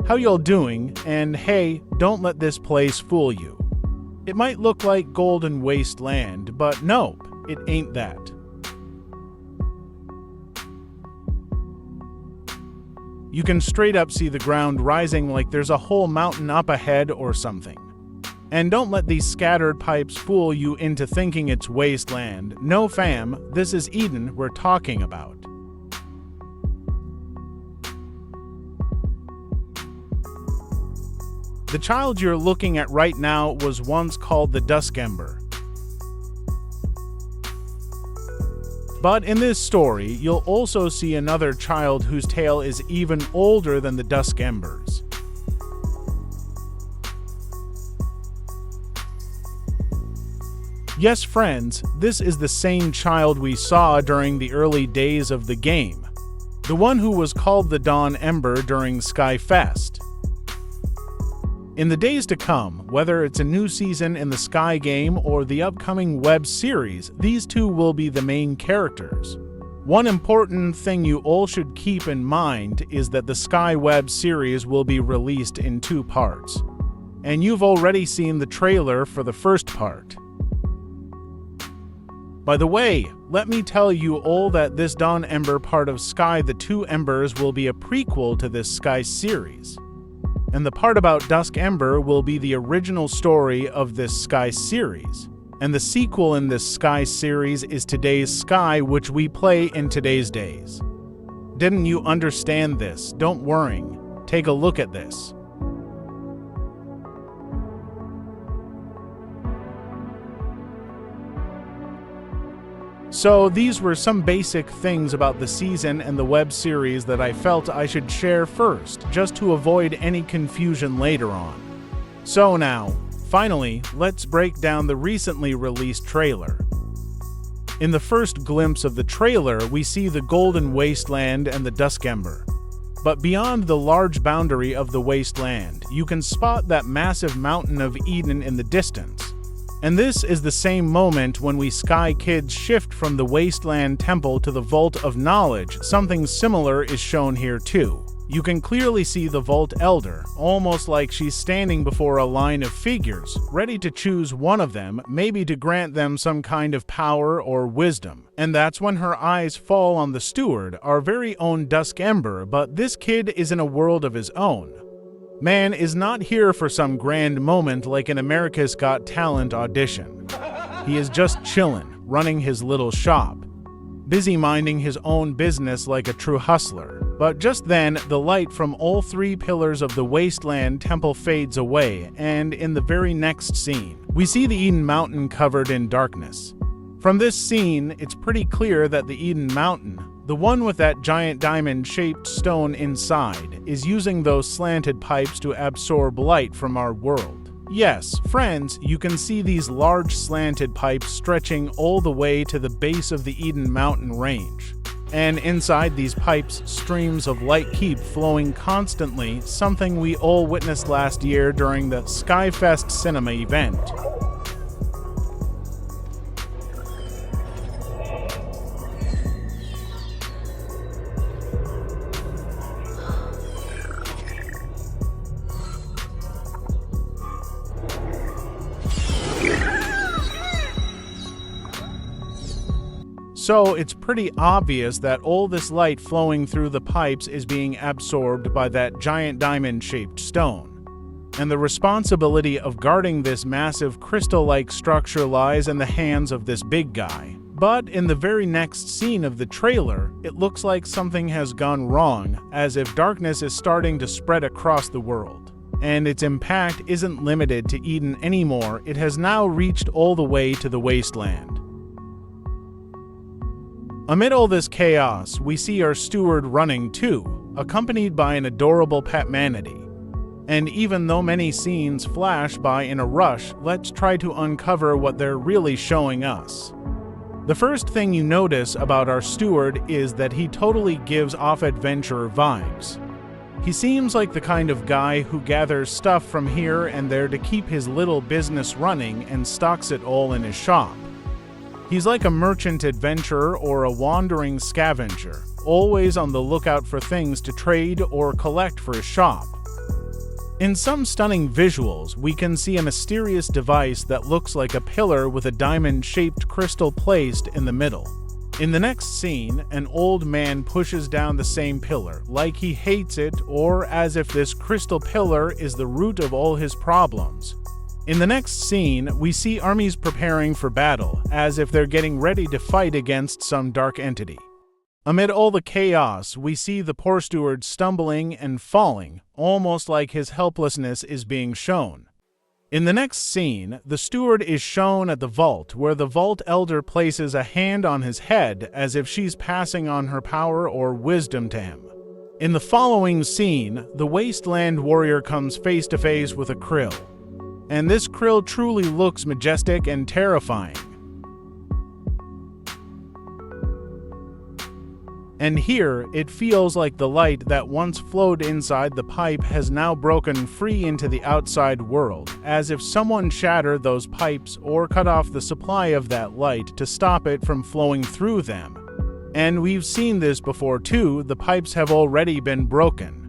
How y'all doing? And hey, don't let this place fool you. It might look like golden wasteland, but nope, it ain't that. You can straight up see the ground rising like there's a whole mountain up ahead or something. And don't let these scattered pipes fool you into thinking it's wasteland. No fam, this is Eden we're talking about. The child you're looking at right now was once called the Dusk Ember. But in this story, you'll also see another child whose tale is even older than the Dusk Embers. Yes, friends, this is the same child we saw during the early days of the game, the one who was called the Dawn Ember during Skyfest. In the days to come, whether it's a new season in the Sky game or the upcoming web series, these two will be the main characters. One important thing you all should keep in mind is that the Sky web series will be released in 2 parts. And you've already seen the trailer for the first part. By the way, let me tell you all that this Dawn Ember part of Sky the Two Embers will be a prequel to this Sky series. And the part about Dusk Ember will be the original story of this Sky series. And the sequel in this Sky series is today's Sky, which we play in today's days. Didn't you understand this? Don't worry. Take a look at this. So these were some basic things about the season and the web series that I felt I should share first, just to avoid any confusion later on. So now, finally, let's break down the recently released trailer. In the first glimpse of the trailer, we see the Golden Wasteland and the Dusk Ember. But beyond the large boundary of the wasteland, you can spot that massive mountain of Eden in the distance. And this is the same moment when we Sky Kids shift from the Wasteland Temple to the Vault of Knowledge. Something similar is shown here too. You can clearly see the Vault Elder, almost like she's standing before a line of figures, ready to choose one of them, maybe to grant them some kind of power or wisdom. And that's when her eyes fall on the steward, our very own Dusk Ember, but this kid is in a world of his own. Man is not here for some grand moment like an America's Got Talent audition. He is just chillin', running his little shop, busy minding his own business like a true hustler. But just then, the light from all three pillars of the Wasteland Temple fades away, and in the very next scene, we see the Eden Mountain covered in darkness. From this scene, it's pretty clear that the Eden Mountain, the one with that giant diamond-shaped stone inside, is using those slanted pipes to absorb light from our world. Yes, friends, you can see these large slanted pipes stretching all the way to the base of the Eden Mountain range. And inside these pipes, streams of light keep flowing constantly, something we all witnessed last year during the Skyfest cinema event. So it's pretty obvious that all this light flowing through the pipes is being absorbed by that giant diamond-shaped stone. And the responsibility of guarding this massive crystal-like structure lies in the hands of this big guy. But in the very next scene of the trailer, it looks like something has gone wrong, as if darkness is starting to spread across the world. And its impact isn't limited to Eden anymore, it has now reached all the way to the Wasteland. Amid all this chaos, we see our steward running too, accompanied by an adorable pet manatee. And even though many scenes flash by in a rush, let's try to uncover what they're really showing us. The first thing you notice about our steward is that he totally gives off adventurer vibes. He seems like the kind of guy who gathers stuff from here and there to keep his little business running and stocks it all in his shop. He's like a merchant adventurer or a wandering scavenger, always on the lookout for things to trade or collect for his shop. In some stunning visuals, we can see a mysterious device that looks like a pillar with a diamond-shaped crystal placed in the middle. In the next scene, an old man pushes down the same pillar, like he hates it or as if this crystal pillar is the root of all his problems. In the next scene, we see armies preparing for battle, as if they're getting ready to fight against some dark entity. Amid all the chaos, we see the poor steward stumbling and falling, almost like his helplessness is being shown. In the next scene, the steward is shown at the vault, where the Vault Elder places a hand on his head as if she's passing on her power or wisdom to him. In the following scene, the Wasteland Warrior comes face to face with a krill. And this krill truly looks majestic and terrifying. And here, it feels like the light that once flowed inside the pipe has now broken free into the outside world, as if someone shattered those pipes or cut off the supply of that light to stop it from flowing through them. And we've seen this before too, the pipes have already been broken.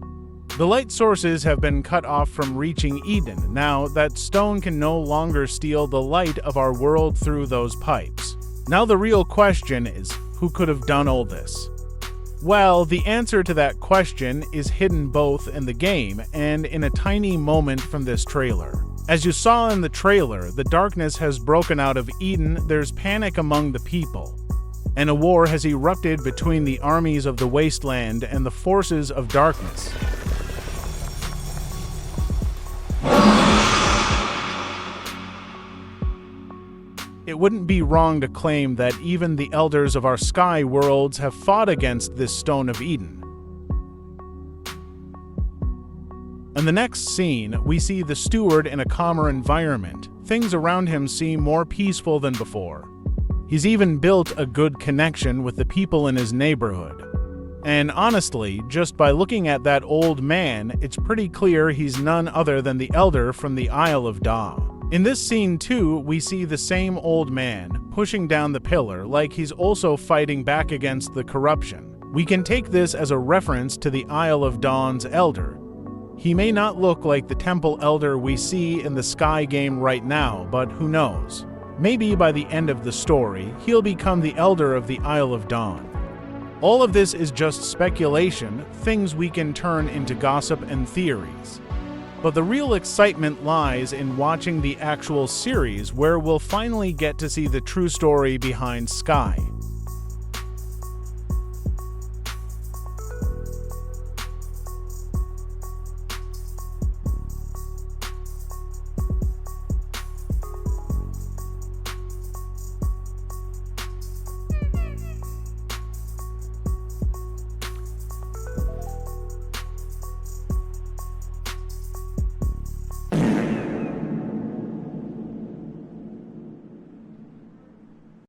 The light sources have been cut off from reaching Eden. Now, that stone can no longer steal the light of our world through those pipes. Now the real question is, who could have done all this? Well, the answer to that question is hidden both in the game and in a tiny moment from this trailer. As you saw in the trailer, the darkness has broken out of Eden, there's panic among the people, and a war has erupted between the armies of the Wasteland and the forces of darkness. It wouldn't be wrong to claim that even the elders of our sky worlds have fought against this Stone of Eden. In the next scene, we see the steward in a calmer environment. Things around him seem more peaceful than before. He's even built a good connection with the people in his neighborhood. And honestly, just by looking at that old man, it's pretty clear he's none other than the elder from the Isle of Da. In this scene too, we see the same old man pushing down the pillar like he's also fighting back against the corruption. We can take this as a reference to the Isle of Dawn's elder. He may not look like the temple elder we see in the Sky game right now, but who knows? Maybe by the end of the story, he'll become the elder of the Isle of Dawn. All of this is just speculation, things we can turn into gossip and theories. But the real excitement lies in watching the actual series, where we'll finally get to see the true story behind Sky.